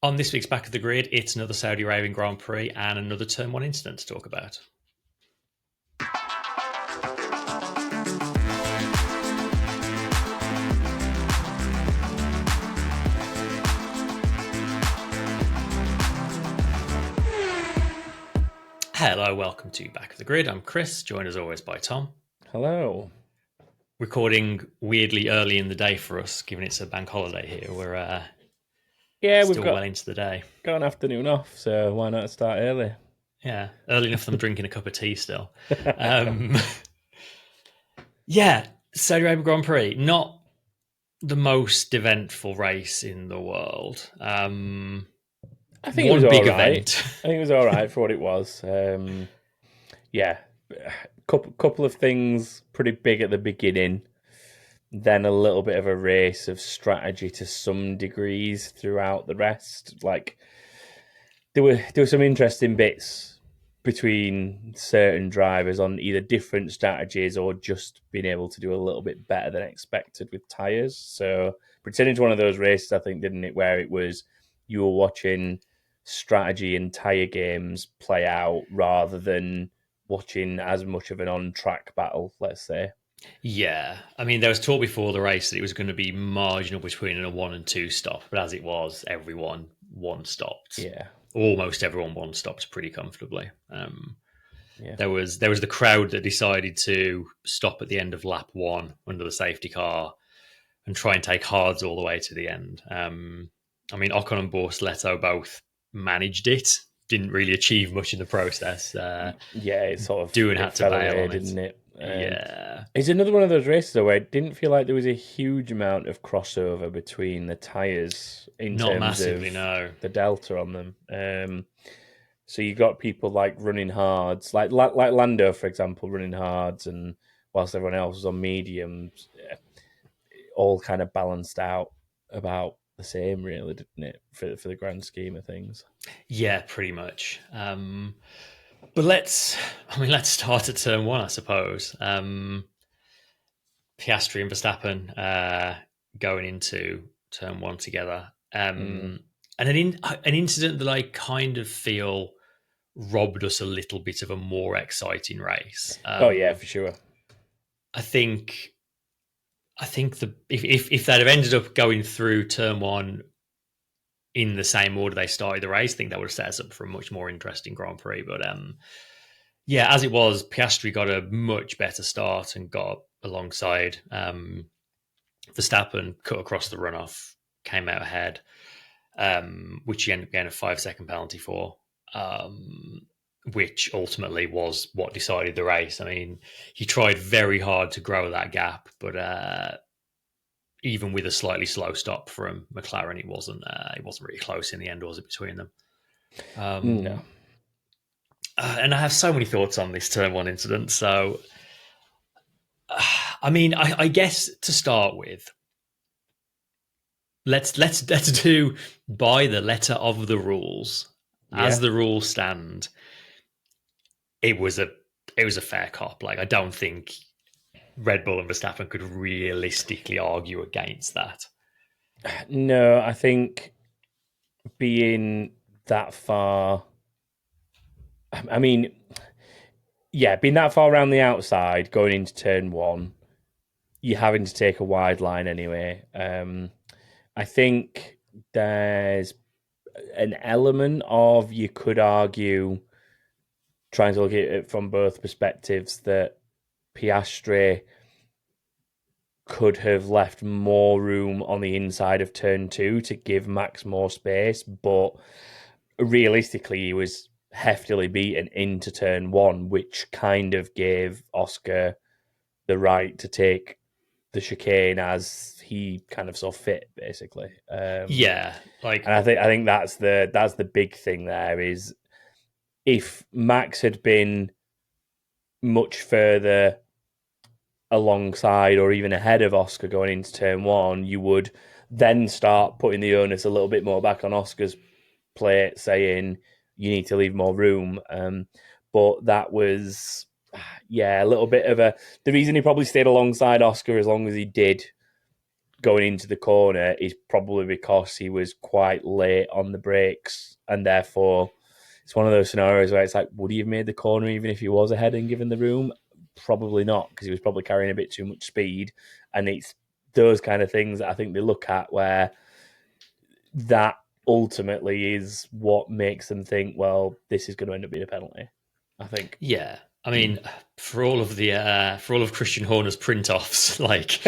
On this week's Back of the Grid, it's another Saudi Arabian Grand Prix and another Turn 1 incident to talk about. Hello, welcome to Back of the Grid. I'm Chris, joined as always by Tom. Hello. Recording weirdly early in the day for us, given it's a bank holiday here. We're we've still got well into the day. Got an afternoon off, so why not start early? Yeah, early enough that I'm drinking a cup of tea still. Yeah, Saudi Arabia Grand Prix, not the most eventful race in the world. I think one it was big all right. event. I think it was all right for what it was. Couple of things pretty big at the beginning, then a little bit of a race of strategy to some degrees throughout the rest. Like there were some interesting bits between certain drivers on either different strategies or just being able to do a little bit better than expected with tyres. So pretending to one of those races, I think, didn't it, where it was you were watching strategy and tyre games play out rather than watching as much of an on-track battle, let's say. Yeah, I mean, there was talk before the race that it was going to be marginal between a 1 and 2 stop, but as it was, everyone one stopped. Yeah, almost everyone one stopped pretty comfortably. Yeah. There was the crowd that decided to stop at the end of lap 1 under the safety car and try and take hards all the way to the end. I mean, Ocon and Bortoleto both managed it, didn't really achieve much in the process. It sort of Doohan had to bail on it, didn't it? Yeah, it's another one of those races though where it didn't feel like there was a huge amount of crossover between the tyres in not terms massively, of no. the delta on them. So you got people like running hards, like Lando, for example, running hards, and whilst everyone else was on mediums, all kind of balanced out about the same, really, didn't it, for the grand scheme of things? Yeah, pretty much. But let's start at turn 1, I suppose. Piastri and Verstappen going into turn 1 together. And an incident that I kind of feel robbed us a little bit of a more exciting race. For sure. I think if they'd have ended up going through turn 1 in the same order they started the race, I think that would have set us up for a much more interesting Grand Prix. But as it was, Piastri got a much better start and got alongside Verstappen, cut across the runoff, came out ahead, which he ended up getting a 5-second penalty for, which ultimately was what decided the race. I mean, he tried very hard to grow that gap, but even with a slightly slow stop from McLaren, it wasn't really close in the end, was it, between them? No. And I have so many thoughts on this turn 1 incident. So, I mean, I guess to start with, let's do by the letter of the rules. Yeah. As the rules stand, it was a fair cop. Like, I don't think Red Bull and Verstappen could realistically argue against that. No, I think being that far, I mean, being that far around the outside, going into turn 1, you're having to take a wide line anyway. I think there's an element of, you could argue, trying to look at it from both perspectives, that Piastri could have left more room on the inside of turn 2 to give Max more space, but realistically he was heftily beaten into turn 1, which kind of gave Oscar the right to take the chicane as he kind of saw fit, basically. And I think that's the big thing there, is if Max had been much further alongside or even ahead of Oscar going into turn 1, you would then start putting the onus a little bit more back on Oscar's plate, saying you need to leave more room. But that was, a little bit of the reason he probably stayed alongside Oscar as long as he did going into the corner is probably because he was quite late on the brakes, and therefore it's one of those scenarios where it's like, would he have made the corner even if he was ahead and given the room? Probably not, because he was probably carrying a bit too much speed. And it's those kind of things that I think they look at where that ultimately is what makes them think, well, this is going to end up being a penalty, I think. Yeah. I mean, for all of Christian Horner's print-offs, like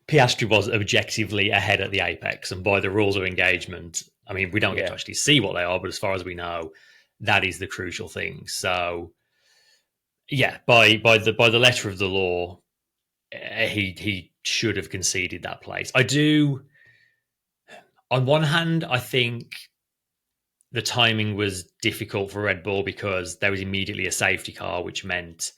Piastri was objectively ahead at the apex, and by the rules of engagement, I mean, we don't get to actually see what they are, but as far as we know, that is the crucial thing. So, yeah, by the letter of the law, he should have conceded that place. I do. On one hand, I think the timing was difficult for Red Bull because there was immediately a safety car, which meant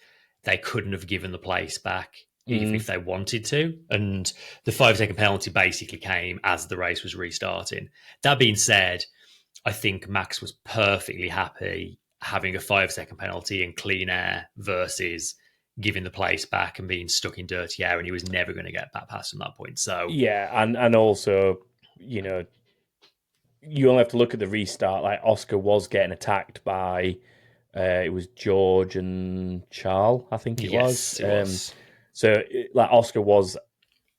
they couldn't have given the place back even if they wanted to. And the 5-second penalty basically came as the race was restarting. That being said, I think Max was perfectly happy having a 5-second penalty in clean air versus giving the place back and being stuck in dirty air, and he was never going to get back past from that point. So yeah, and also, you know, you only have to look at the restart. Like Oscar was getting attacked by, it was George and Charles, I think it was. It was. So, like Oscar was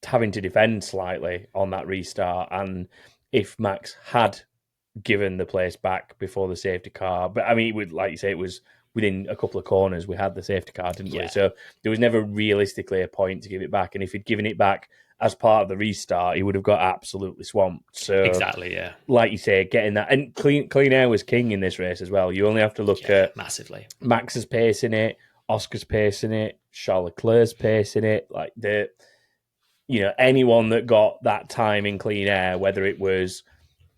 having to defend slightly on that restart, and if Max had given the place back before the safety car, but I mean, it would, like you say, it was within a couple of corners we had the safety car, didn't we? So there was never realistically a point to give it back, and if he'd given it back as part of the restart, he would have got absolutely swamped. So exactly, yeah, like you say, getting that, and clean air was king in this race as well. You only have to look at massively Max's pace in it, Oscar's pace in it, Charles Leclerc's pace in it. Like anyone that got that time in clean air, whether it was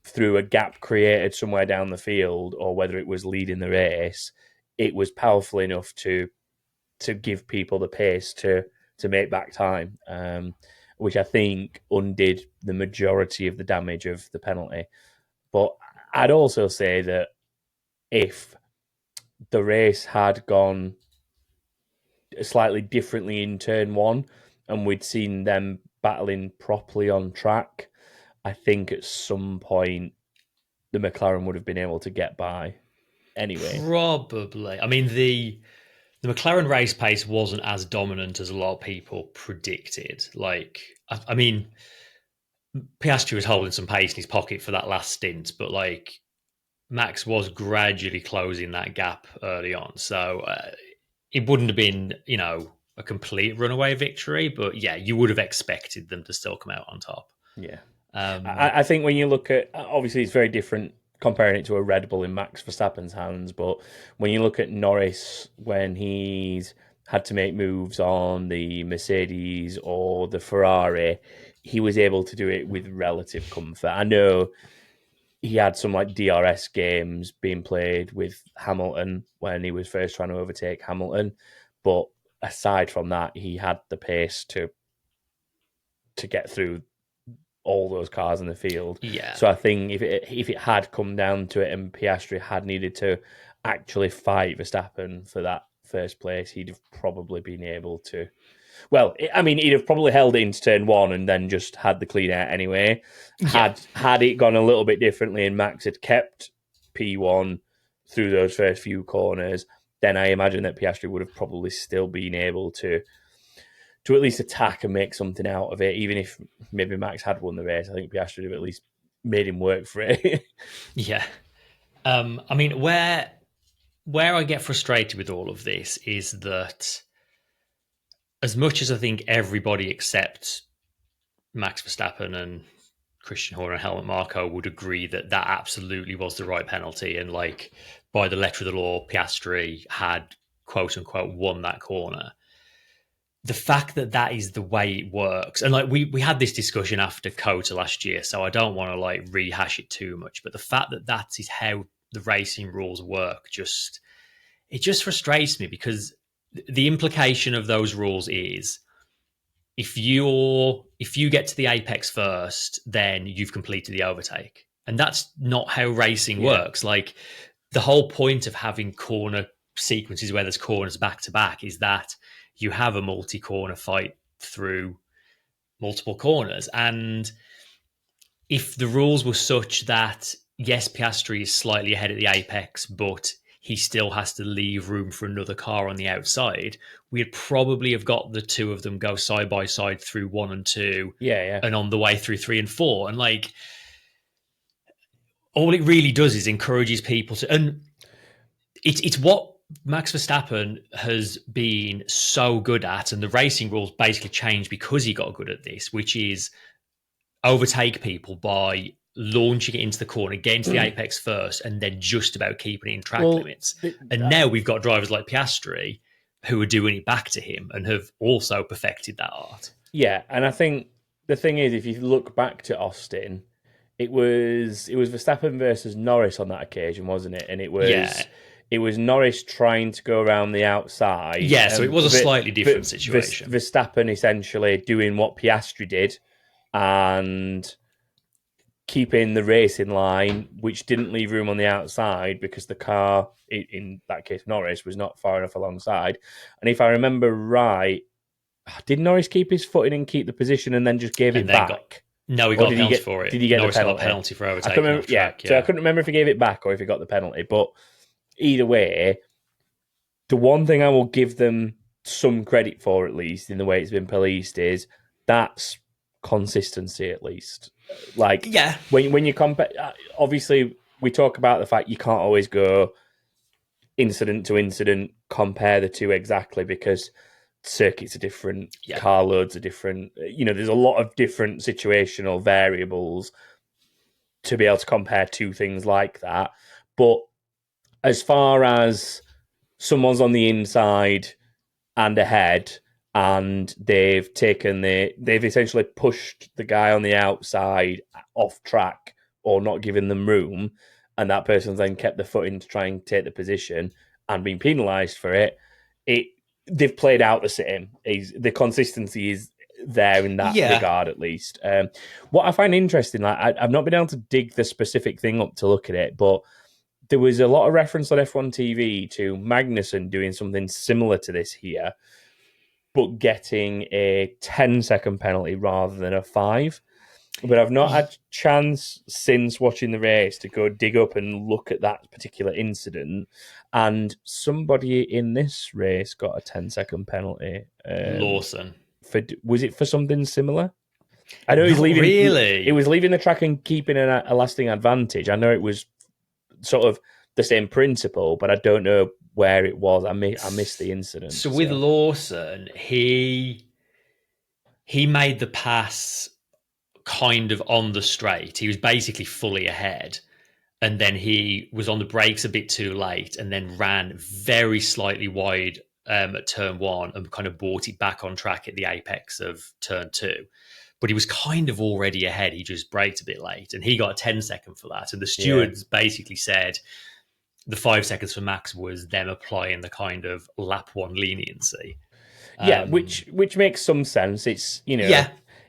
through a gap created somewhere down the field or whether it was leading the race, it was powerful enough to give people the pace to make back time, which I think undid the majority of the damage of the penalty. But I'd also say that if the race had gone slightly differently in turn one and we'd seen them battling properly on track, I think at some point the McLaren would have been able to get by anyway. Probably. I mean, the McLaren race pace wasn't as dominant as a lot of people predicted. Like, I mean, Piastri was holding some pace in his pocket for that last stint, but like Max was gradually closing that gap early on. So it wouldn't have been, a complete runaway victory, but yeah, you would have expected them to still come out on top. Yeah. I think when you look at, obviously it's very different comparing it to a Red Bull in Max Verstappen's hands, but when you look at Norris, when he's had to make moves on the Mercedes or the Ferrari, he was able to do it with relative comfort. I know he had some like DRS games being played with Hamilton when he was first trying to overtake Hamilton, but aside from that, he had the pace to get through all those cars in the field. Yeah. So I think if it had come down to it and Piastri had needed to actually fight Verstappen for that first place, he'd have probably been able to. Well, I mean, he'd have probably held it into turn one and then just had the clean air anyway. Yeah. Had it gone a little bit differently and Max had kept P1 through those first few corners, then I imagine that Piastri would have probably still been able to at least attack and make something out of it. Even if maybe Max had won the race, I think Piastri would have at least made him work for it. Yeah. I mean, where I get frustrated with all of this is that as much as I think everybody except Max Verstappen and Christian Horner and Helmut Marko would agree that that absolutely was the right penalty, and like by the letter of the law, Piastri had quote unquote won that corner. The fact that that is the way it works, and like we had this discussion after COTA last year, so I don't want to like rehash it too much, but the fact that that is how the racing rules work just frustrates me, because the implication of those rules is if you get to the apex first, then you've completed the overtake, and that's not how racing works. Like the whole point of having corner sequences where there's corners back to back is that you have a multi-corner fight through multiple corners. And if the rules were such that, yes, Piastri is slightly ahead at the apex, but he still has to leave room for another car on the outside, we'd probably have got the two of them go side by side through 1 and 2, and on the way through 3 and 4. And like, all it really does is encourages people to, and it's what Max Verstappen has been so good at, and the racing rules basically changed because he got good at this, which is overtake people by launching it into the corner, getting to the apex first, and then just about keeping it in track limits. And now we've got drivers like Piastri who are doing it back to him and have also perfected that art. Yeah, and I think the thing is, if you look back to Austin, it was Verstappen versus Norris on that occasion, wasn't it? And it was Norris trying to go around the outside. Yeah, so it was a slightly different situation. Verstappen essentially doing what Piastri did and keeping the race in line, which didn't leave room on the outside because the car, in that case Norris, was not far enough alongside. And if I remember right, did Norris keep his foot in and keep the position and then just gave it back? No, he got a penalty for it. Did he get Norris the penalty? Got a penalty for overtaking off track, So I couldn't remember if he gave it back or if he got the penalty. But either way, the one thing I will give them some credit for, at least in the way it's been policed, is that's consistency, at least. Like, when you compare, obviously we talk about the fact you can't always go incident to incident, compare the two exactly, because circuits are different, car loads are different. There's a lot of different situational variables to be able to compare two things like that. But as far as someone's on the inside and ahead, and they've essentially pushed the guy on the outside off track or not given them room, and that person's then kept the foot in to try and take the position and been penalised for it, they've played out the same. The consistency is there in that regard, at least. What I find interesting, like I've not been able to dig the specific thing up to look at it, but there was a lot of reference on F1 TV to Magnussen doing something similar to this here, but getting a 10-second penalty rather than a 5. But I've not had a chance since watching the race to go dig up and look at that particular incident. And somebody in this race got a 10-second penalty. Lawson. Was it for something similar? I know he was leaving. Really? It was leaving the track and keeping a lasting advantage. I know it was sort of the same principle, but I don't know where it was. I missed the incident. So with Lawson, he made the pass kind of on the straight. He was basically fully ahead, and then he was on the brakes a bit too late, and then ran very slightly wide at turn 1 and kind of brought it back on track at the apex of turn 2. But he was kind of already ahead. He just braked a bit late, and he got a 10-second for that. And the stewards basically said the 5 seconds for Max was them applying the kind of lap 1 leniency. Which makes some sense. It's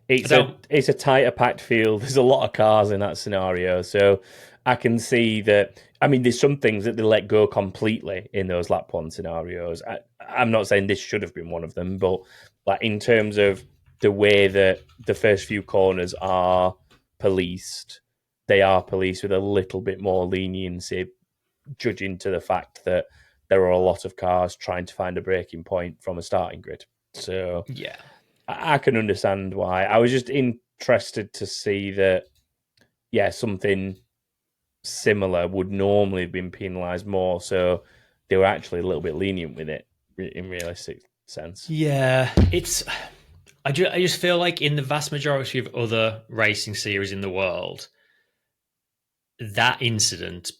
it's a tighter packed field. There's a lot of cars in that scenario, so I can see that. I mean, there's some things that they let go completely in those lap 1 scenarios. I'm not saying this should have been one of them, but like in terms of the way that the first few corners are policed, they are policed with a little bit more leniency, judging to the fact that there are a lot of cars trying to find a breaking point from a starting grid. So I can understand why. I was just interested to see that, something similar would normally have been penalised more, so they were actually a little bit lenient with it in realistic sense. Yeah, I just feel like in the vast majority of other racing series in the world, that incident,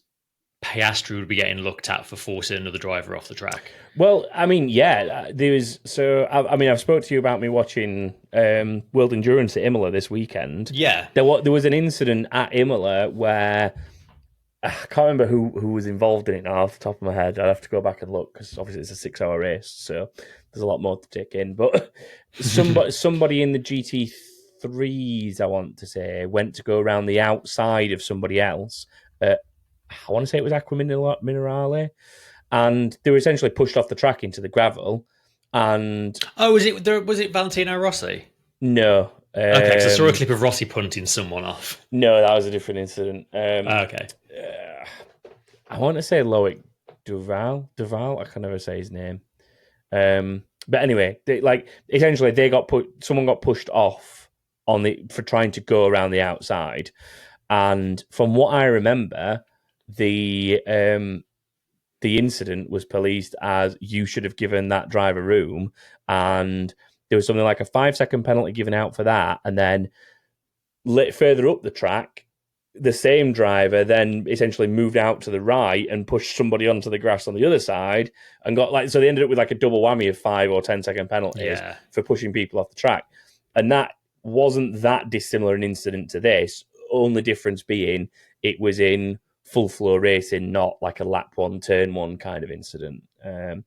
Piastri would be getting looked at for forcing another driver off the track. Well, I mean, there was. So, I've spoke to you about me watching World Endurance at Imola this weekend. Yeah, there was an incident at Imola where I can't remember who was involved in it now off the top of my head. I'd have to go back and look because obviously it's a 6-hour race, so there's a lot more to take in. But somebody in the GT3s, I want to say, went to go around the outside of somebody else. I want to say it was Aqua Minerale, and they were essentially pushed off the track into the gravel. And was it Valentino Rossi? No, Okay, because I saw a clip of Rossi punting someone off. No, that was a different incident. Okay. I want to say Loic Duval. I can never say his name. But anyway, essentially, someone got pushed off for trying to go around the outside, and from what I remember, the incident was policed as you should have given that driver room, and there was something like a 5-second penalty given out for that, and then further up the track, the same driver then essentially moved out to the right and pushed somebody onto the grass on the other side and so they ended up with like a double whammy of 5 or 10-second penalties for pushing people off the track. And that wasn't that dissimilar an incident to this, only difference being it was in full flow racing, not like a lap 1, turn 1 kind of incident. It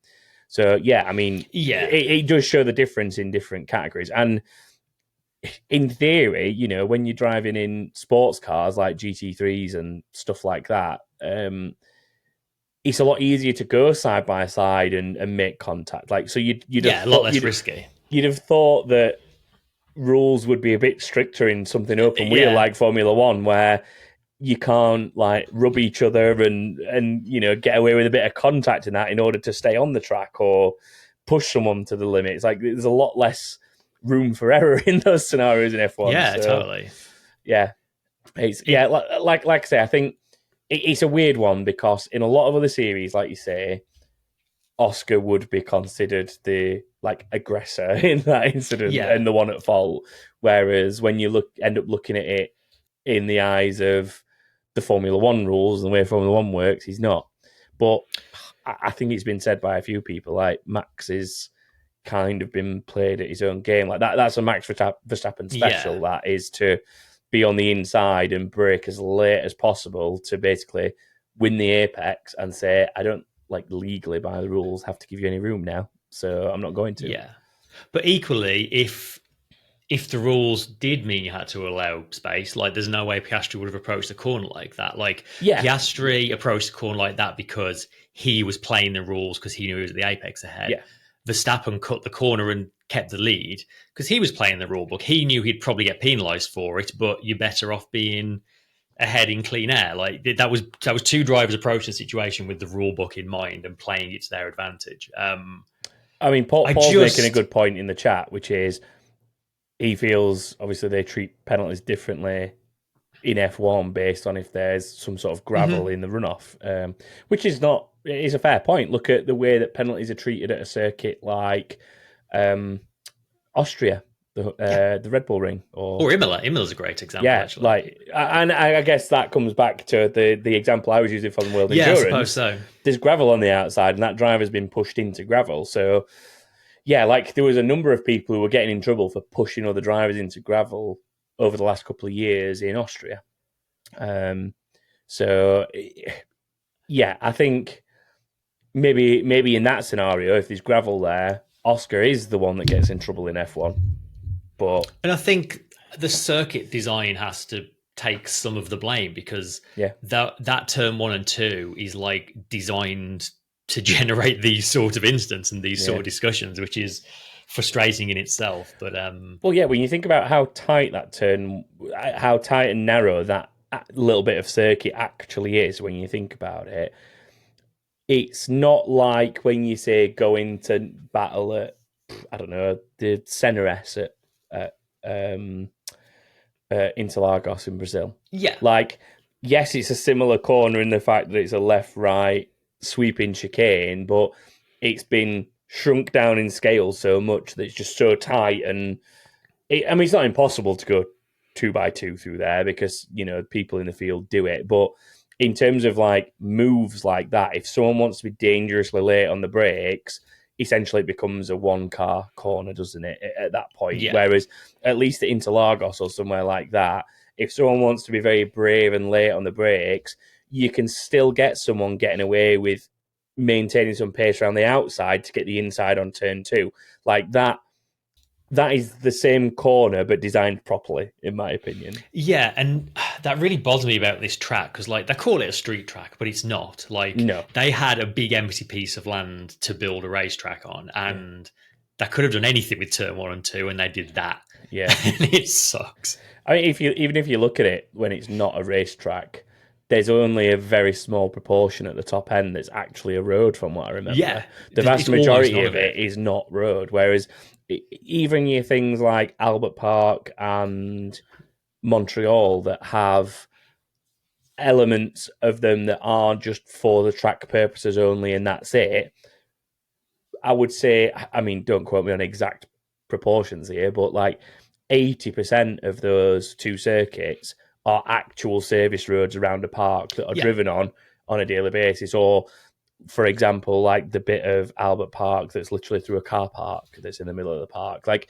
does show the difference in different categories. And in theory, when you're driving in sports cars like GT3s and stuff like that, it's a lot easier to go side by side and make contact. Like, so you'd a lot less risky. You'd have thought that rules would be a bit stricter in something open wheel like Formula One, where you can't like rub each other and get away with a bit of contact in that in order to stay on the track or push someone to the limit. It's like there's a lot less room for error in those scenarios in F1. Yeah, totally. Yeah, like I say, I think it's a weird one because in a lot of other series, like you say, Oscar would be considered the aggressor in that incident and the one at fault. Whereas when you end up looking at it in the eyes of the Formula One rules and the way Formula One works, he's not. But I think it's been said by a few people, like Max is kind of been played at his own game. Like that's a Max Verstappen special. That is to be on the inside and brake as late as possible to basically win the apex and say, I don't legally by the rules have to give you any room now, so I'm not going to. Yeah, but equally, if the rules did mean you had to allow space, there's no way Piastri would have approached the corner like that. Piastri approached the corner like that because he was playing the rules because he knew he was at the apex ahead. Yeah. Verstappen cut the corner and kept the lead because he was playing the rule book. He knew he'd probably get penalised for it, but you're better off being ahead in clean air. That was two drivers approaching the situation with the rule book in mind and playing it to their advantage. Paul's making a good point in the chat, which is he feels obviously they treat penalties differently in F1 based on if there's some sort of gravel in the runoff, which is not. It is a fair point. Look at the way that penalties are treated at a circuit like Austria, the Red Bull Ring, or Imola. Imola's a great example. Yeah, actually. And I guess that comes back to the example I was using from World Endurance. I suppose so. There's gravel on the outside, and that driver's been pushed into gravel. So, there was a number of people who were getting in trouble for pushing other drivers into gravel over the last couple of years in Austria. I think. Maybe in that scenario, if there's gravel there, Oscar is the one that gets in trouble in F1. And I think the circuit design has to take some of the blame because that turn 1 and 2 is designed to generate these sort of incidents and these sort of discussions, which is frustrating in itself. But when you think about how tight and narrow that little bit of circuit actually is, when you think about it. It's not like when you say go into battle at, I don't know, the Senna S at Interlagos in Brazil. Yeah. Yes, it's a similar corner in the fact that it's a left-right sweeping chicane, but it's been shrunk down in scale so much that it's just so tight. And it's not impossible to go 2x2 through there because, people in the field do it, but in terms of moves like that, if someone wants to be dangerously late on the brakes, essentially it becomes a one-car corner, doesn't it, at that point? Yeah. Whereas at least at Interlagos or somewhere like that, if someone wants to be very brave and late on the brakes, you can still get someone getting away with maintaining some pace around the outside to get the inside on turn 2. That is the same corner, but designed properly, in my opinion. Yeah, and that really bothers me about this track, because they call it a street track, but it's not. No. They had a big empty piece of land to build a racetrack on, and they could have done anything with turn 1 and 2, and they did that. Yeah. And it sucks. I mean, even if you look at it when it's not a racetrack, there's only a very small proportion at the top end that's actually a road, from what I remember. Yeah, the vast majority of it is not road. Whereas even your things like Albert Park and Montreal that have elements of them that are just for the track purposes only, and that's it. I would say, I mean, don't quote me on exact proportions here, but like 80% of those two circuits are actual service roads around a park that are driven on a daily basis. Or, for example, like the bit of Albert Park that's literally through a car park that's in the middle of the park. Like,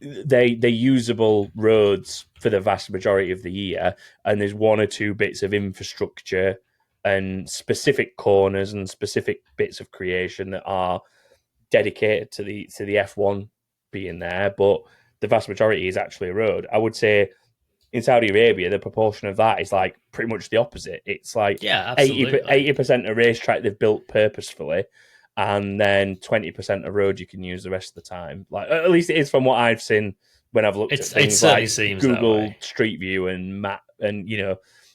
they're usable roads for the vast majority of the year, and there's one or two bits of infrastructure and specific corners and specific bits of creation that are dedicated to the F1 being there, but the vast majority is actually a road. I would say in Saudi Arabia, the proportion of that is like pretty much the opposite. It's like 80% of racetrack they've built purposefully, and then 20% of road you can use the rest of the time. Like, at least it is from what I've seen when I've looked at things like Google Street View and map, and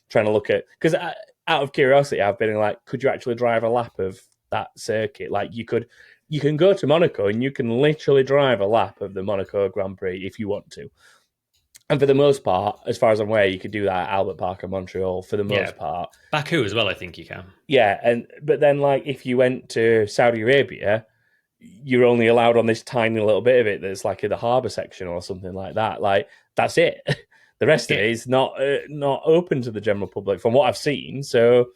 trying to look at, because out of curiosity, I've been like, could you actually drive a lap of that circuit? Like, you can go to Monaco and you can literally drive a lap of the Monaco Grand Prix if you want to. And for the most part, as far as I'm aware, you could do that at Albert Park and Montreal for the most part. Baku as well, I think you can. Yeah, but then like if you went to Saudi Arabia, you're only allowed on this tiny little bit of it that's like in the harbour section or something like that. Like, that's it. The rest of it is not open to the general public from what I've seen. So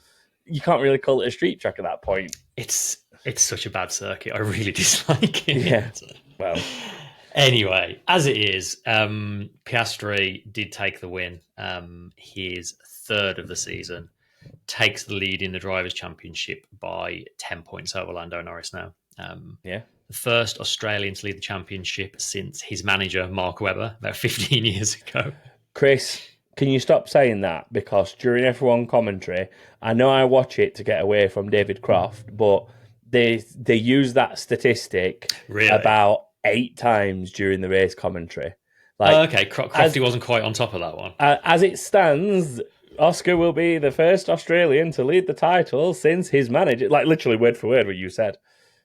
you can't really call it a street track at that point. It's such a bad circuit. I really dislike it. Yeah. Well. Anyway, as it is, Piastri did take the win. His third of the season, takes the lead in the Drivers' Championship by 10 points over Lando Norris now. The first Australian to lead the championship since his manager, Mark Webber, about 15 years ago. Chris, can you stop saying that? Because during F1 commentary, I know I watch it to get away from David Croft, but they use that statistic about 8 times during the race commentary. Like, okay, Crofty wasn't quite on top of that one. As it stands, Oscar will be the first Australian to lead the title since his manager, like literally word for word what you said,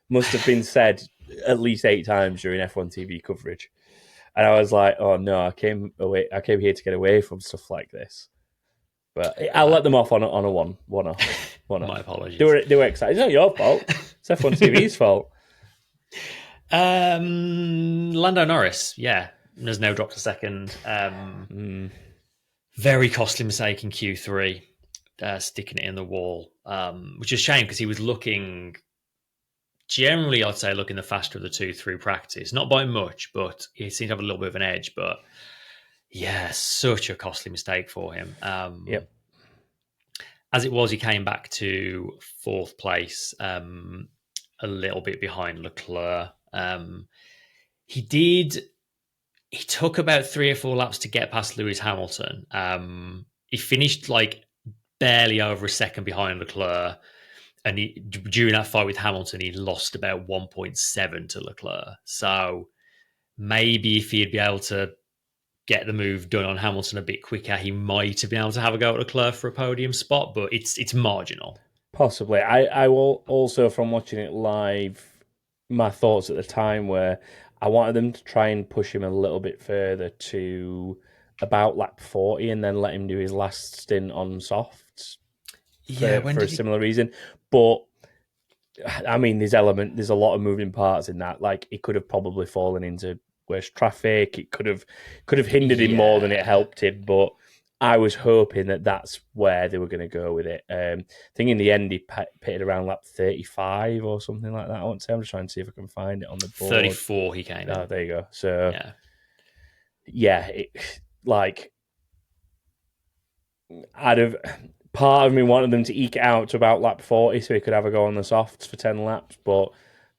must have been said at least 8 times during F1 TV coverage. And I was like, oh no, I came here to get away from stuff like this. But I'll let them off on a one-off. My apologies. They were excited. It's not your fault. It's F1 TV's fault. Lando Norris, has now dropped a second. Very costly mistake in Q3, sticking it in the wall, which is a shame because he was looking, generally I'd say looking the faster of the two through practice. Not by much, but he seemed to have a little bit of an edge. But such a costly mistake for him. As it was, he came back to 4th place, a little bit behind Leclerc. He took about 3 or 4 laps to get past Lewis Hamilton. He finished like barely over a second behind Leclerc, and during that fight with Hamilton, he lost about 1.7 to Leclerc. So maybe if he'd be able to get the move done on Hamilton a bit quicker, he might have been able to have a go at Leclerc for a podium spot, but it's marginal. Possibly. I will also, from watching it live, my thoughts at the time were I wanted them to try and push him a little bit further to about lap 40 and then let him do his last stint on softs for a similar reason. But I mean, there's a lot of moving parts in that. Like, it could have probably fallen into worse traffic. It could have hindered him more than it helped him. But I was hoping that that's where they were going to go with it. I think in the end he pitted around lap 35 or something like that. I want to say. I'm just trying to see if I can find it on the board. 34 he came in. Oh, there you go. So part of me wanted them to eke it out to about lap 40 so he could have a go on the softs for 10 laps, but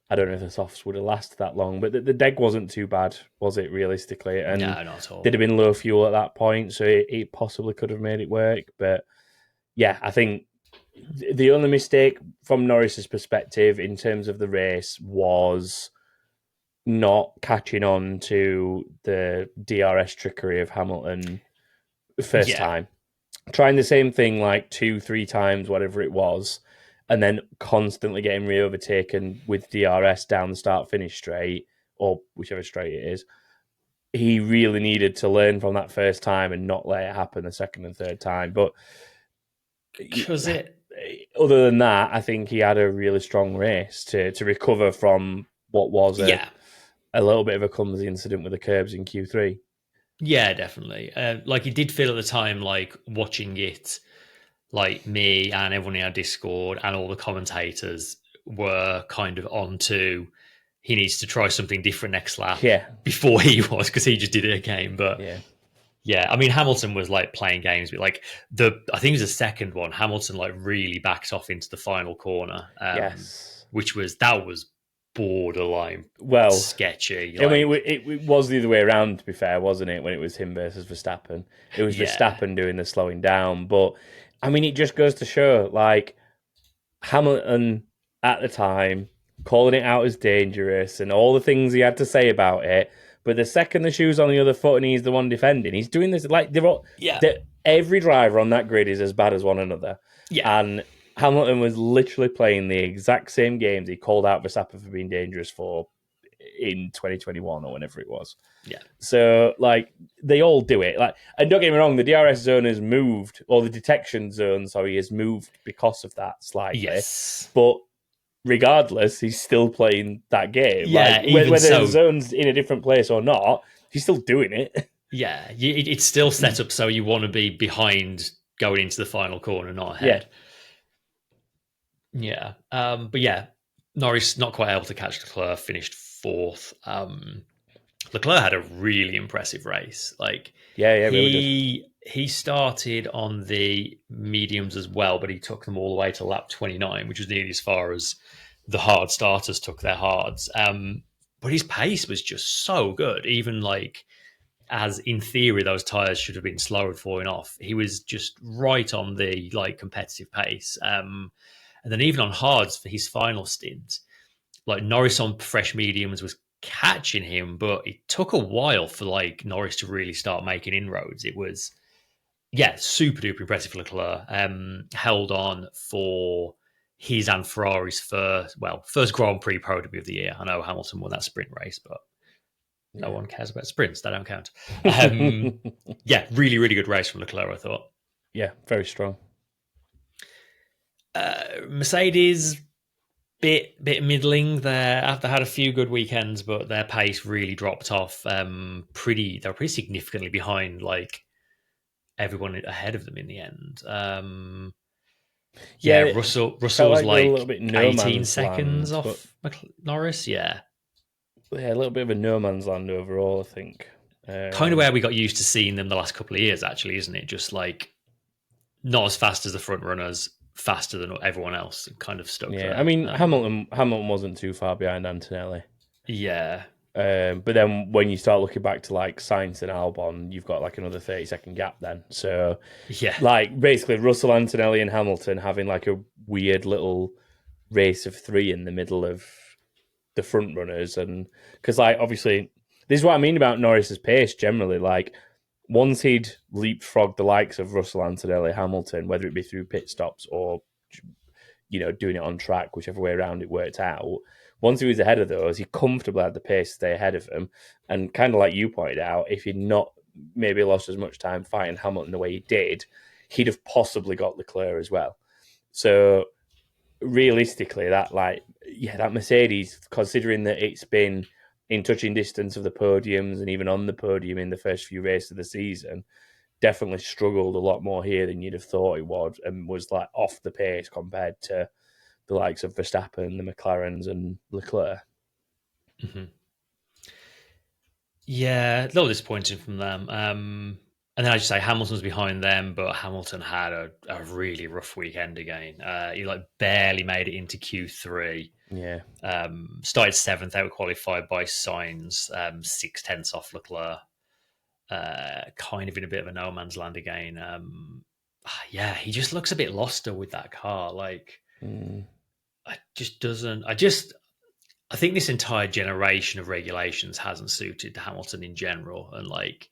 I don't know if the softs would have lasted that long. But the deg wasn't too bad, was it, realistically? And no, not at all. They'd have been low fuel at that point, so it possibly could have made it work. But I think the only mistake from Norris's perspective in terms of the race was not catching on to the DRS trickery of Hamilton first time. Trying the same thing like 2-3 times, whatever it was, and then constantly getting re-overtaken with DRS down the start-finish straight, or whichever straight it is. He really needed to learn from that first time and not let it happen the second and third time. But other than that, I think he had a really strong race to recover from what was a little bit of a clumsy incident with the curbs in Q3. Yeah, definitely. Like it did feel at the time, like watching it, like me and everyone in our Discord and all the commentators were kind of on to he needs to try something different next lap before he was, because he just did it again. But I mean, Hamilton was like playing games, but like I think it was the second one, Hamilton like really backed off into the final corner. Which was borderline sketchy. I mean, it was the other way around, to be fair, wasn't it? When it was him versus Verstappen, it was Verstappen doing the slowing down. But I mean, it just goes to show, like, Hamilton at the time calling it out as dangerous and all the things he had to say about it. But the second the shoe's on the other foot and he's the one defending, he's doing this like every driver on that grid is as bad as one another. And Hamilton was literally playing the exact same games he called out Verstappen for being dangerous for in 2021 or whenever it was. So, like, they all do it. Like, and don't get me wrong, the DRS zone has moved, or the detection zone, has moved because of that slightly. But regardless, he's still playing that game. Whether the zone's in a different place or not, he's still doing it. It's still set up so you want to be behind going into the final corner, not ahead. But Norris not quite able to catch Leclerc, finished fourth. Leclerc had a really impressive race. Like, really he started on the mediums as well, but he took them all the way to lap 29, which was nearly as far as the hard starters took their hards. But his pace was just so good, even like as in theory those tires should have been slower and falling off. He was just right on the like competitive pace. And then even on hards for his final stint, like Norris on fresh mediums was catching him, but it took a while for like Norris to really start making inroads. It was, super duper impressive for Leclerc. Held on for his and Ferrari's first Grand Prix podium of the year. I know Hamilton won that sprint race, but no one cares about sprints. They don't count. Really, really good race from Leclerc, I thought. Yeah, very strong. Mercedes, bit middling there. After had a few good weekends, but their pace really dropped off. They were pretty significantly behind like everyone ahead of them in the end. Russell was like a little bit 18 seconds off Norris. A little bit of a no man's land overall, I think. Kind of where we got used to seeing them the last couple of years, actually, isn't it? Just like not as fast as the front runners, faster than everyone else, kind of stuck there. I mean, Hamilton wasn't too far behind Antonelli. But then when you start looking back to like Sainz and Albon, you've got like another 30-second gap then. So like basically Russell, Antonelli and Hamilton having like a weird little race of three in the middle of the front runners. And because like obviously this is what I mean about Norris's pace generally. Like once he'd leapfrogged the likes of Russell, Antonelli, Hamilton, whether it be through pit stops or, you know, doing it on track, whichever way around it worked out, once he was ahead of those, he comfortably had the pace to stay ahead of them. And kind of like you pointed out, if he'd not maybe lost as much time fighting Hamilton the way he did, he'd have possibly got Leclerc as well. So realistically, that Mercedes, considering that it's been in touching distance of the podiums and even on the podium in the first few races of the season, definitely struggled a lot more here than you'd have thought it would, and was like off the pace compared to the likes of Verstappen, the McLarens and Leclerc. Mm-hmm. Yeah, a little disappointing from them. And then I just say Hamilton's behind them, but Hamilton had a really rough weekend again. He like barely made it into Q3. Yeah. Started 7th, out qualified by Sainz, 6/10 off Leclerc. Kind of in a bit of a no man's land again. He just looks a bit lost with that car. Like, I I think this entire generation of regulations hasn't suited Hamilton in general, and like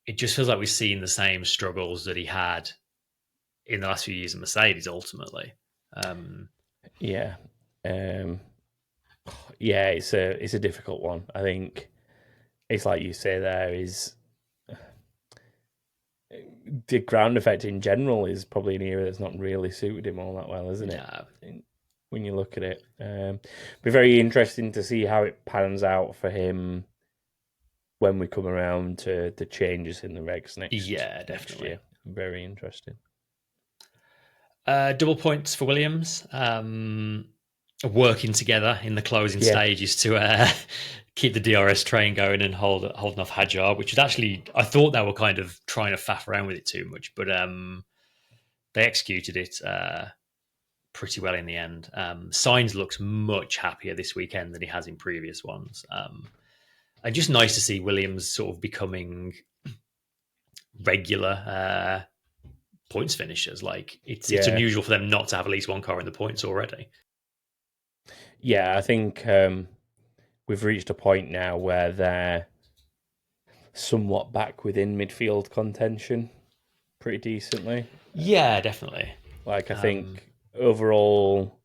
it just feels like we've seen the same struggles that he had in the last few years of Mercedes. Ultimately, Yeah. Um, yeah, it's a difficult one. I think it's like you say there is the ground effect in general is probably an area that's not really suited him all that well, isn't it? no, When you look at it, be very interesting to see how it pans out for him when we come around to the changes in the regs next definitely. year. Very interesting. Double points for Williams. Working together in the closing stages to keep the DRS train going and holding off Hadjar, which is actually, I thought they were kind of trying to faff around with it too much, but they executed it pretty well in the end. Sainz looks much happier this weekend than he has in previous ones. And just nice to see Williams sort of becoming regular points finishers. Like it's unusual for them not to have at least one car in the points already. Yeah, I think we've reached a point now where they're somewhat back within midfield contention pretty decently. Yeah, definitely. Like I think overall,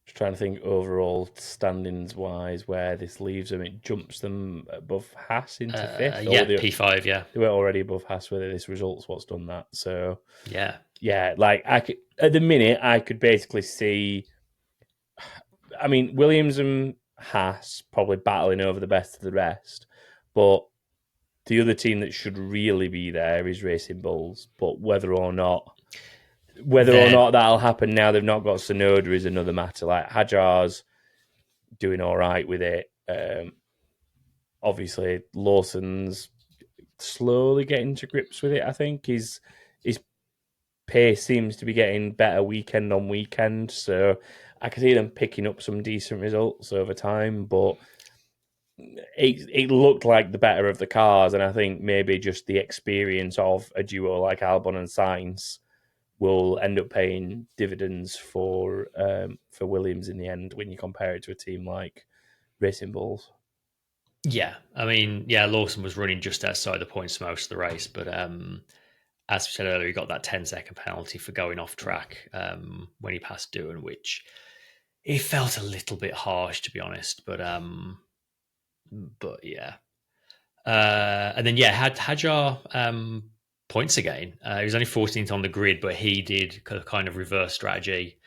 just trying to think overall standings wise where this leaves them, it jumps them above Haas into fifth. Yeah, P5. Yeah, they were already above Haas. Whether this result's what's done that. So yeah. Like I could, at the minute, I could basically see. I mean, Williams and Haas probably battling over the best of the rest, but the other team that should really be there is Racing Bulls. But whether or not that'll happen now they've not got Tsunoda is another matter. Like Hadjar's doing all right with it. Obviously, Lawson's slowly getting to grips with it. I think his pace seems to be getting better weekend on weekend. So I can see them picking up some decent results over time, but it looked like the better of the cars, and I think maybe just the experience of a duo like Albon and Sainz will end up paying dividends for Williams in the end when you compare it to a team like Racing Bulls. Yeah, I mean, Lawson was running just outside the points most of the race, but as we said earlier, he got that 10-second penalty for going off track when he passed Doohan, which it felt a little bit harsh, to be honest. But yeah. And then, Hadjar points again. He was only 14th on the grid, but he did kind of reverse strategy,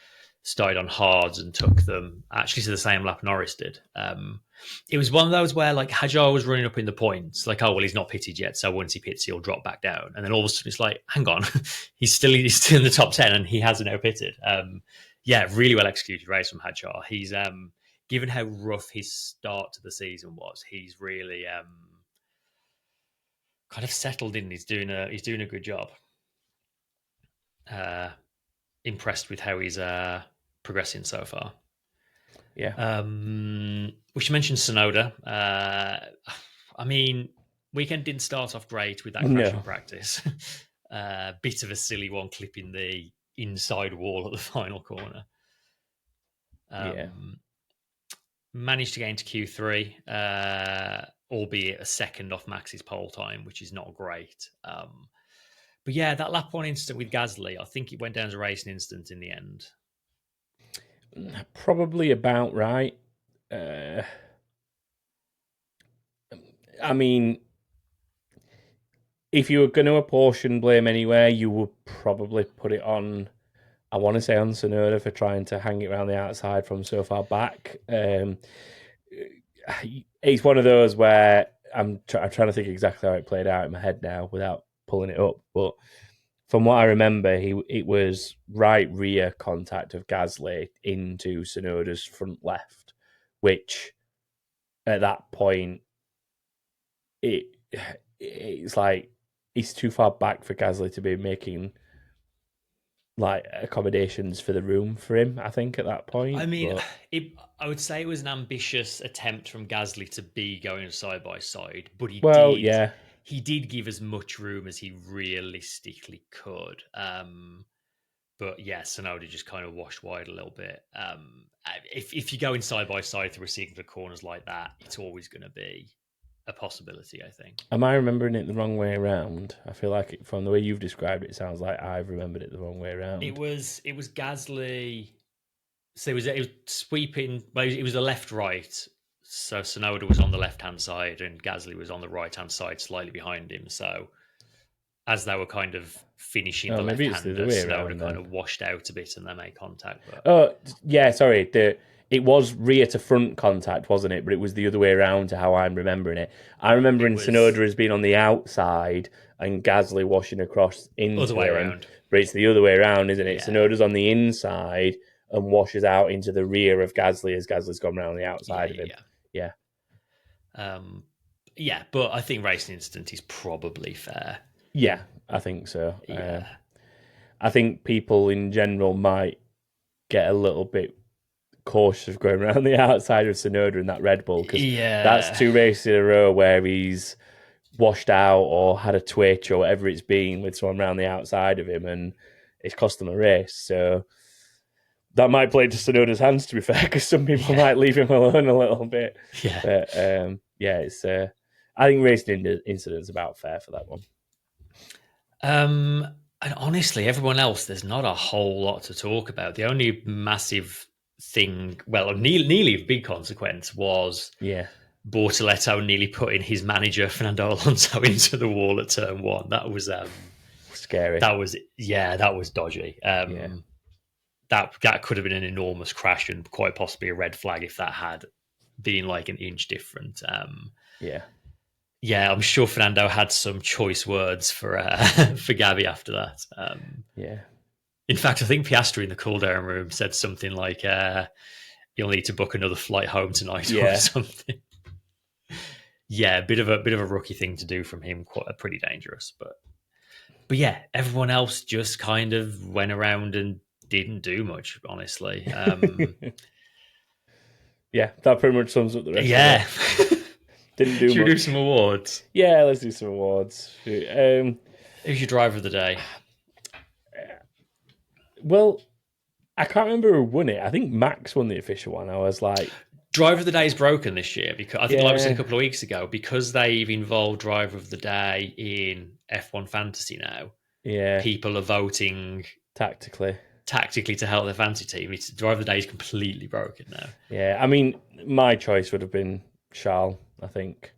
started on hards and took them actually to the same lap Norris did. It was one of those where like Hadjar was running up in the points, like, oh, well, he's not pitted yet, so once he pits, he'll drop back down. And then all of a sudden it's like, hang on, he's still in the top 10 and he hasn't now pitted. Really well executed race from Hadjar. He's given how rough his start to the season was, he's really kind of settled in. He's doing a good job. Impressed with how he's progressing so far. Yeah. We should mention Tsunoda. I mean, weekend didn't start off great with that crash in practice. Bit of a silly one, clipping the inside wall at the final corner. Managed to get into Q3, albeit a second off Max's pole time, which is not great. But yeah, that lap one incident with Gasly, I think it went down as a racing incident in the end. Probably about right. I mean, if you were going to apportion blame anywhere, you would probably put it on, I want to say, on Tsunoda for trying to hang it around the outside from so far back. It's one of those where I'm trying to think exactly how it played out in my head now without pulling it up, but from what I remember, it was right rear contact of Gasly into Tsunoda's front left, which at that point it's like it's too far back for Gasly to be making like accommodations for the room for him. I think at that point. I mean, I would say it was an ambitious attempt from Gasly to be going side by side, but he did give as much room as he realistically could. But yeah, Tsunoda just kind of washed wide a little bit. If you're going side by side through a sequence of corners like that, it's always going to be a possibility, I think. Am I remembering it the wrong way around? I feel like from the way you've described it, it sounds like I've remembered it the wrong way around. It was Gasly. So it was sweeping. Well, it was the left right. So Tsunoda was on the left hand side, and Gasly was on the right hand side, slightly behind him. So as they were kind of finishing the left hander, Tsunoda kind of washed out a bit, and they made contact. But... Oh yeah, sorry. It was rear to front contact, wasn't it? But it was the other way around to how I'm remembering it. I'm remembering Tsunoda as being on the outside and Gasly washing across into other way around. But it's the other way around, isn't it? Yeah. Tsunoda's on the inside and washes out into the rear of Gasly as Gasly's gone around the outside of him. Yeah. Yeah, but I think racing incident is probably fair. Yeah, I think so. Yeah. I think people in general might get a little bit cautious of going around the outside of Tsunoda in that Red Bull, because that's 2 races in a row where he's washed out or had a twitch or whatever it's been with someone around the outside of him, and it's cost him a race. So that might play to Tsunoda's hands, to be fair, because some people might leave him alone a little bit. Yeah, but it's. I think racing incident's about fair for that one. And honestly, everyone else, there's not a whole lot to talk about. The only massive thing, well, nearly a big consequence, was Bortoletto nearly putting his manager Fernando Alonso into the wall at turn 1. That was scary. That was dodgy. That could have been an enormous crash and quite possibly a red flag if that had been like an inch different. Yeah, I'm sure Fernando had some choice words for Gabby after that. In fact, I think Piastri in the cool-down room said something like, "You'll need to book another flight home tonight," or something. Yeah, a bit of a rookie thing to do from him. Pretty dangerous, but yeah, everyone else just kind of went around and didn't do much. Honestly, yeah, that pretty much sums up the rest. Yeah. Of it. Didn't do Should much. we do some awards? Yeah, let's do some awards. Who's your driver of the day? Well, I can't remember who won it. I think Max won the official one. I was like... Driver of the day is broken this year, because I think, like we said a couple of weeks ago, because they've involved driver of the day in F1 Fantasy now, people are voting tactically to help their fantasy team. Driver of the day is completely broken now. Yeah, I mean, my choice would have been Charles, I think.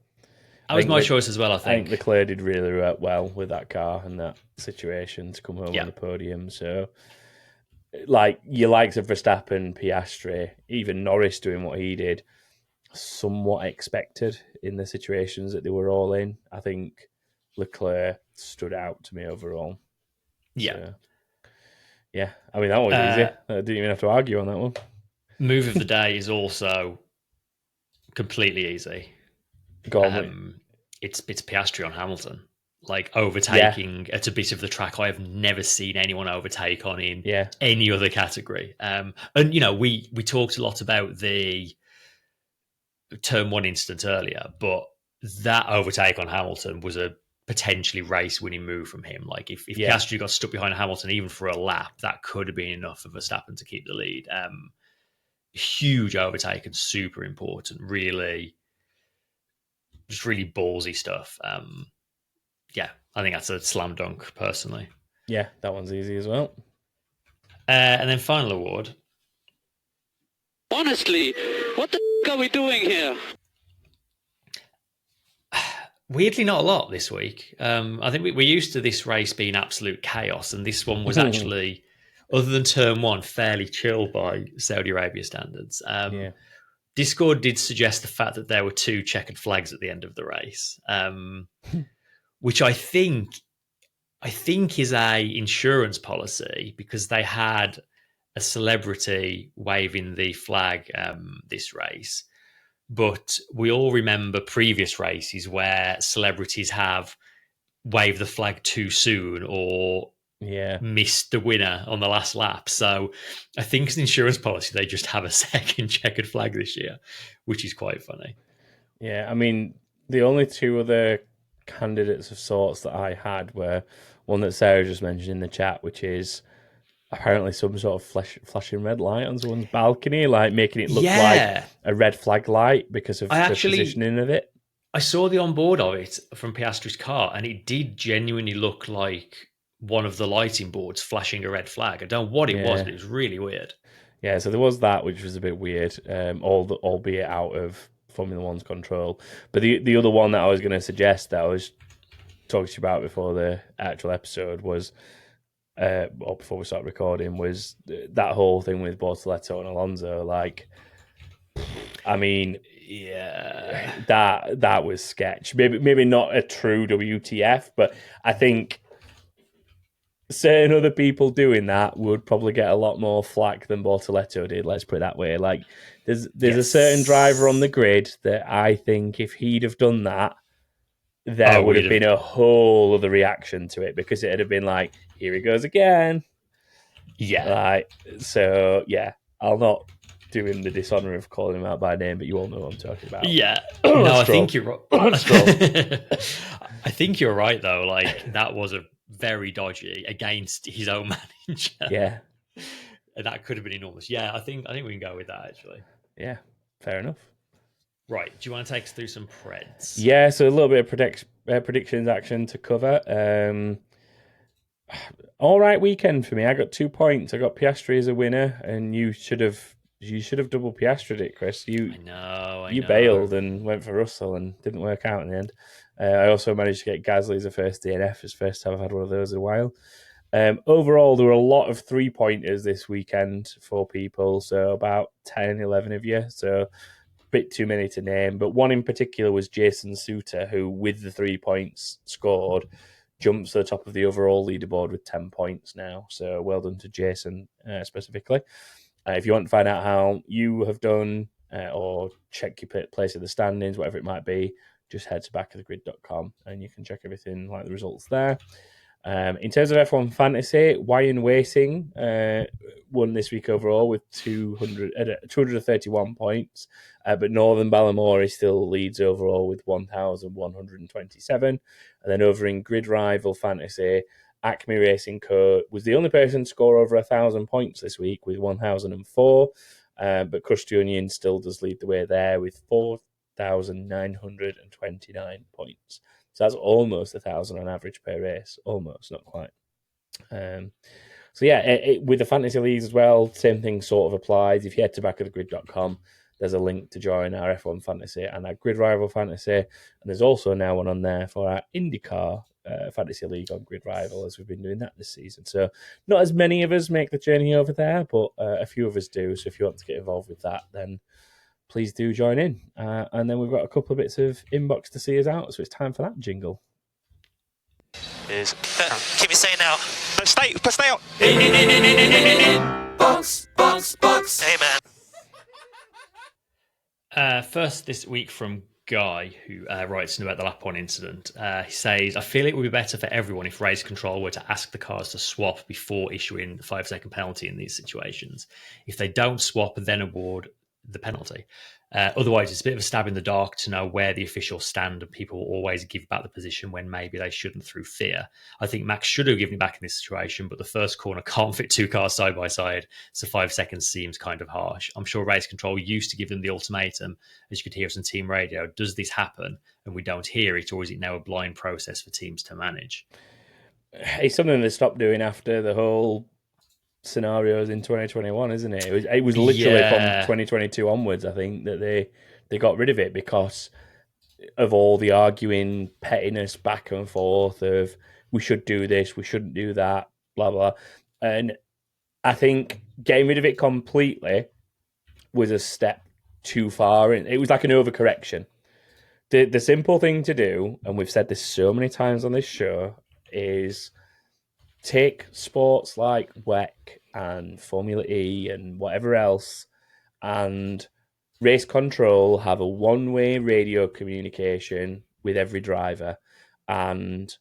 That was my choice as well, I think. Leclerc did really well with that car and that situation to come home on the podium. So, like, your likes of Verstappen, Piastri, even Norris doing what he did, somewhat expected in the situations that they were all in. I think Leclerc stood out to me overall. Yeah. So, yeah, I mean, that was easy. I didn't even have to argue on that one. Move of the day is also completely easy. It's Piastri on Hamilton, like overtaking at a bit of the track I have never seen anyone overtake on in any other category. And you know, we talked a lot about the turn 1 incident earlier, but that overtake on Hamilton was a potentially race-winning move from him. Like if Piastri got stuck behind Hamilton even for a lap, that could have been enough for Verstappen to keep the lead. Huge overtake and super important. Really ballsy stuff. I think that's a slam dunk, personally. Yeah, that one's easy as well. And then final award. Honestly, what the f*** are we doing here? Weirdly, not a lot this week. I think we're used to this race being absolute chaos, and this one was actually, other than turn 1, fairly chill by Saudi Arabia standards. Discord did suggest the fact that there were 2 checkered flags at the end of the race, which I think is a insurance policy, because they had a celebrity waving the flag this race. But we all remember previous races where celebrities have waved the flag too soon or missed the winner on the last lap. So I think it's an insurance policy. They just have a second checkered flag this year, which is quite funny. Yeah, I mean, the only 2 other candidates of sorts that I had were one that Sarah just mentioned in the chat, which is apparently some sort of flashing red light on someone's balcony, like making it look like Yeah. a red flag light because of I the positioning of it. I saw the onboard of it from Piastri's car, and it did genuinely look like one of the lighting boards flashing a red flag. I don't know what it was, Yeah. but it was really weird. Yeah, so there was that, which was a bit weird, albeit out of Formula One's control. But the other one that I was going to suggest that I was talking to you about before the actual episode was, or before we started recording, was that whole thing with Bortoleto and Alonso. Like, I mean, Yeah. that was sketch. Maybe not a true WTF, but I think certain other people doing that would probably get a lot more flack than Bortoleto did. Let's put it that way. Like, there's a certain driver on the grid that I think if he'd have done that, there would have been a whole other reaction to it, because it'd have been like, here he goes again. Yeah. Like, so yeah, I'll not do him the dishonor of calling him out by name, but you all know what I'm talking about. Yeah. No, I think you're right. Stroll. I think you're right, though. Like, that was a very dodgy against his own manager. Yeah. That could have been enormous. Yeah, I think we can go with that, actually. Yeah, fair enough. Right. Do you want to take us through some preds? Yeah, so a little bit of predictions action to cover. All right weekend for me. I got 2 points. I got Piastri as a winner, and you should have double Piastri'd it, Chris. I know. You bailed and went for Russell and didn't work out in the end. I also managed to get Gasly as a first DNF. It's the first time I've had one of those in a while. Overall, there were a lot of 3-pointers this weekend for people, so about 10, 11 of you, so a bit too many to name. But one in particular was Jason Suter, who, with the 3 points scored, jumps to the top of the overall leaderboard with 10 points now. So well done to Jason specifically. If you want to find out how you have done or check your place in the standings, whatever it might be, just head to backofthegrid.com and you can check everything like the results there. In terms of F1 Fantasy, Wyan Racing won this week overall with 231 points, but Northern Balamory still leads overall with 1,127. And then over in GridRival Fantasy, Acme Racing Co. was the only person to score over 1,000 points this week with 1,004, but Crusty Onion still does lead the way there with 4,929 points. So that's almost 1,000 on average per race. Almost, not quite. So yeah, with the fantasy leagues as well, same thing sort of applies. If you head to backofthegrid.com, there's a link to join our F1 Fantasy and our GridRival Fantasy. And there's also now one on there for our IndyCar Fantasy League on GridRival, as we've been doing that this season. So not as many of us make the journey over there, but a few of us do. So if you want to get involved with that, then please do join in. And then we've got a couple of bits of inbox to see us out, so it's time for that jingle. Keep it saying now. Stay out. Box. Hey, man. First this week from Guy, who writes in about the lap one incident. He says, I feel it would be better for everyone if race control were to ask the cars to swap before issuing the 5-second penalty in these situations. If they don't swap, then award the penalty. Otherwise, it's a bit of a stab in the dark to know where the officials stand, and people always give back the position when maybe they shouldn't through fear. I think Max should have given it back in this situation, but the first corner can't fit 2 cars side by side, so 5 seconds seems kind of harsh. I'm sure race control used to give them the ultimatum, as you could hear us on team radio. Does this happen and we don't hear it, or is it now a blind process for teams to manage? It's something they stopped doing after the whole scenarios in 2021, isn't it? It was literally from 2022 onwards, I think, that they got rid of it because of all the arguing, pettiness back and forth of we should do this, we shouldn't do that, blah blah. And I think getting rid of it completely was a step too far. It was like an overcorrection. The simple thing to do, and we've said this so many times on this show, is take sports like WEC and Formula E and whatever else, and race control have a one-way radio communication with every driver, and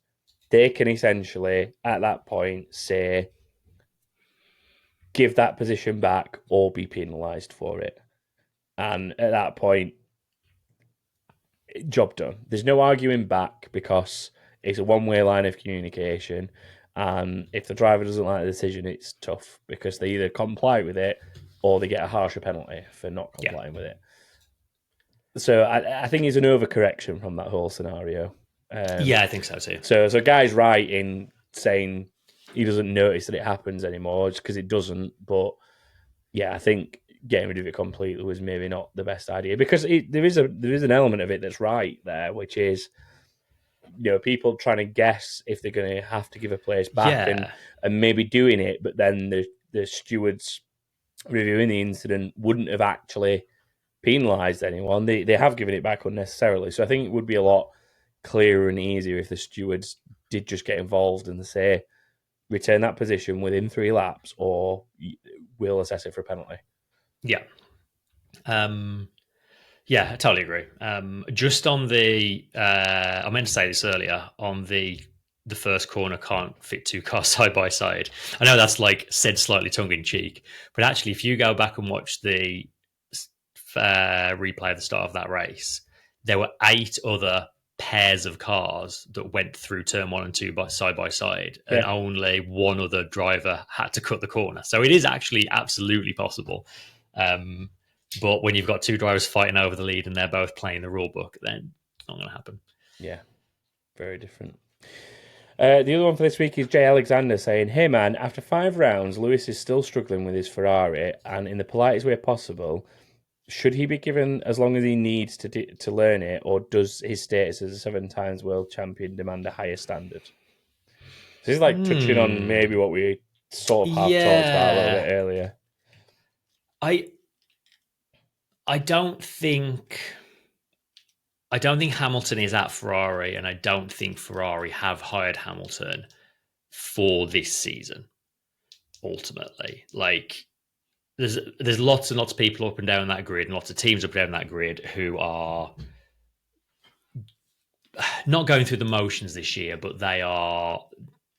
they can essentially, at that point, say, give that position back or be penalised for it. And at that point, job done. There's no arguing back because it's a one-way line of communication. And if the driver doesn't like the decision, it's tough because they either comply with it or they get a harsher penalty for not complying with it. So I think it's an overcorrection from that whole scenario. I think so too. So Guy's right in saying he doesn't notice that it happens anymore just because it doesn't. But yeah, I think getting rid of it completely was maybe not the best idea because there is an element of it that's right there, which is people trying to guess if they're going to have to give a place back and maybe doing it, but then the stewards reviewing the incident wouldn't have actually penalised anyone. They have given it back unnecessarily. So I think it would be a lot clearer and easier if the stewards did just get involved and say, return that position within 3 laps or we'll assess it for a penalty. Yeah. Yeah, I totally agree. Just on the, I meant to say this earlier, on the first corner can't fit 2 cars side by side. I know that's said slightly tongue in cheek, but actually, if you go back and watch the replay of the start of that race, there were 8 other pairs of cars that went through turn 1 and 2 side by side, and only one other driver had to cut the corner. So it is actually absolutely possible. But when you've got 2 drivers fighting over the lead and they're both playing the rule book, then it's not going to happen. Yeah, very different. The other one for this week is Jay Alexander saying, hey man, after 5 rounds, Lewis is still struggling with his Ferrari, and in the politest way possible, should he be given as long as he needs to learn it, or does his status as a 7 times world champion demand a higher standard? This is touching on maybe what we sort of talked about a little bit earlier. I don't think Hamilton is at Ferrari, and I don't think Ferrari have hired Hamilton for this season. Ultimately, there's lots and lots of people up and down that grid, and lots of teams up and down that grid who are not going through the motions this year, but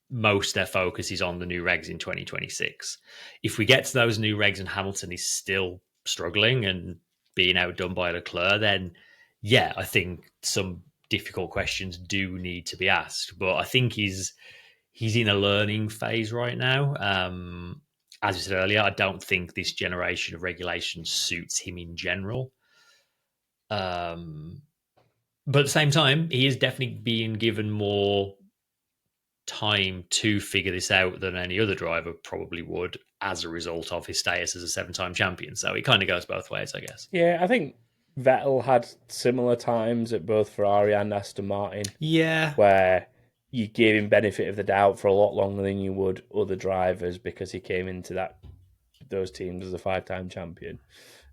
most of their focus is on the new regs in 2026. If we get to those new regs and Hamilton is still struggling and being outdone by Leclerc, then I think some difficult questions do need to be asked. But I think he's in a learning phase right now. As you said earlier, I don't think this generation of regulation suits him in general. But at the same time, he is definitely being given more time to figure this out than any other driver probably would as a result of his status as a 7-time champion. So it kind of goes both ways, I guess. Yeah, I think Vettel had similar times at both Ferrari and Aston Martin. Yeah. Where you gave him benefit of the doubt for a lot longer than you would other drivers because he came into those teams as a 5-time champion.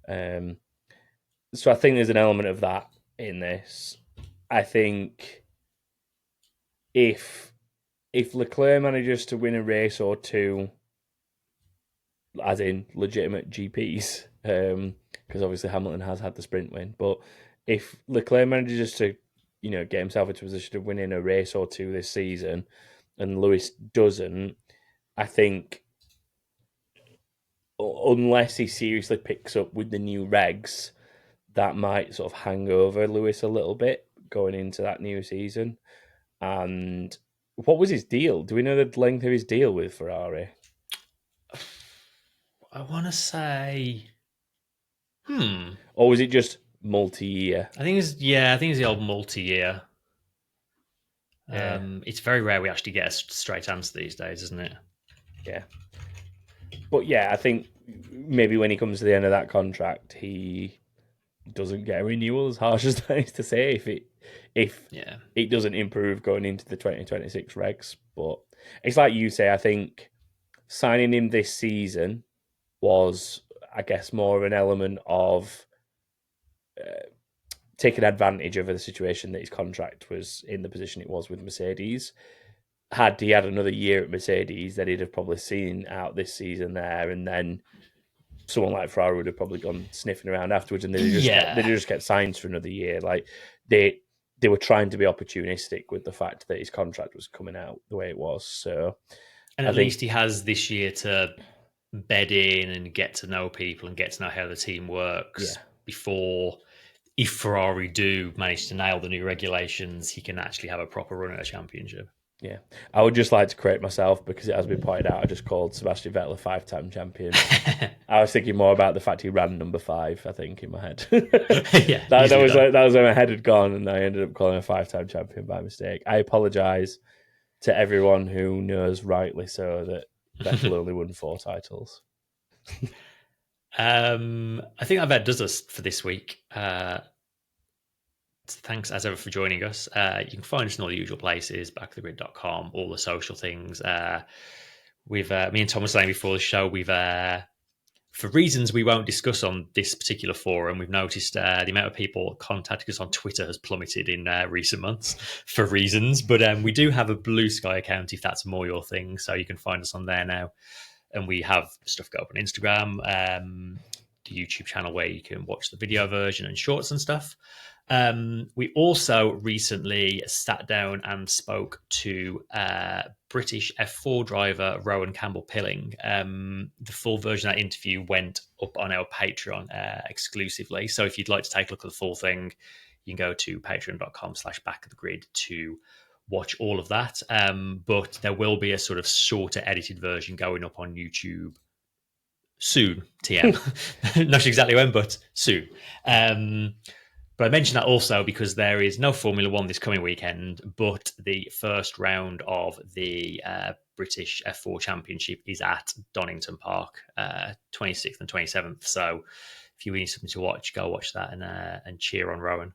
So I think there's an element of that in this. I think if Leclerc manages to win a race or 2, as in legitimate GPs, because obviously Hamilton has had the sprint win, but if Leclerc manages to get himself into a position of winning a race or 2 this season, and Lewis doesn't, I think unless he seriously picks up with the new regs, that might sort of hang over Lewis a little bit going into that new season. And what was his deal? Do we know the length of his deal with Ferrari? I want to say, or was it just multi-year? I think it's the old multi-year. It's very rare we actually get a straight answer these days, isn't it? Yeah. But yeah, I think maybe when he comes to the end of that contract, he doesn't get a renewal, as harsh as that is to say, if it doesn't improve going into the 2026 regs. But it's like you say, I think signing him this season was, I guess, more of an element of taking advantage of the situation that his contract was in the position it was with Mercedes. Had he had another year at Mercedes, then he'd have probably seen out this season there, and then someone like Ferrari would have probably gone sniffing around afterwards, and they'd just kept Sainz for another year. Like they were trying to be opportunistic with the fact that his contract was coming out the way it was. So, and at least he has this year to bed in and get to know people and get to know how the team works before, if Ferrari do manage to nail the new regulations, he can actually have a proper run at a championship. Yeah, I would just like to correct myself because it has been pointed out I just called Sebastian Vettel a 5-time champion. I was thinking more about the fact he ran number 5, I think, in my head. Yeah, that was where my head had gone, and I ended up calling him a 5-time champion by mistake. I apologise to everyone who knows rightly so that Vettel only won 4 titles. I think that does us for this week. Thanks as ever for joining us. You can find us in all the usual places, backofthegrid.com, all the social things. We've me and Tom were saying before the show, we've for reasons we won't discuss on this particular forum, we've noticed the amount of people contacting us on Twitter has plummeted in recent months for reasons. But we do have a Blue Sky account if that's more your thing, so you can find us on there now. And we have stuff go up on Instagram, the YouTube channel where you can watch the video version and shorts and stuff. We also recently sat down and spoke to British F4 driver Rowan Campbell-Pilling. The full version of that interview went up on our Patreon exclusively. So if you'd like to take a look at the full thing, you can go to patreon.com/backofthegrid to watch all of that. But there will be a sort of shorter edited version going up on YouTube soon, TM. Not sure exactly when, but soon. But I mention that also because there is no Formula One this coming weekend, but the first round of the British F4 Championship is at Donington Park, 26th and 27th. So if you need something to watch, go watch that and cheer on Rowan.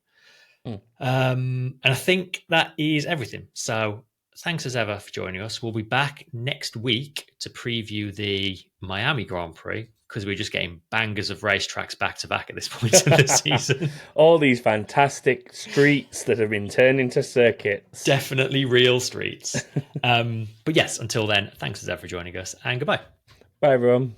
And I think that is everything. So thanks as ever for joining us. We'll be back next week to preview the Miami Grand Prix, because we're just getting bangers of racetracks back to back at this point in the season. All these fantastic streets that have been turned into circuits. Definitely real streets. But yes, until then, thanks as ever for joining us, and goodbye. Bye, everyone.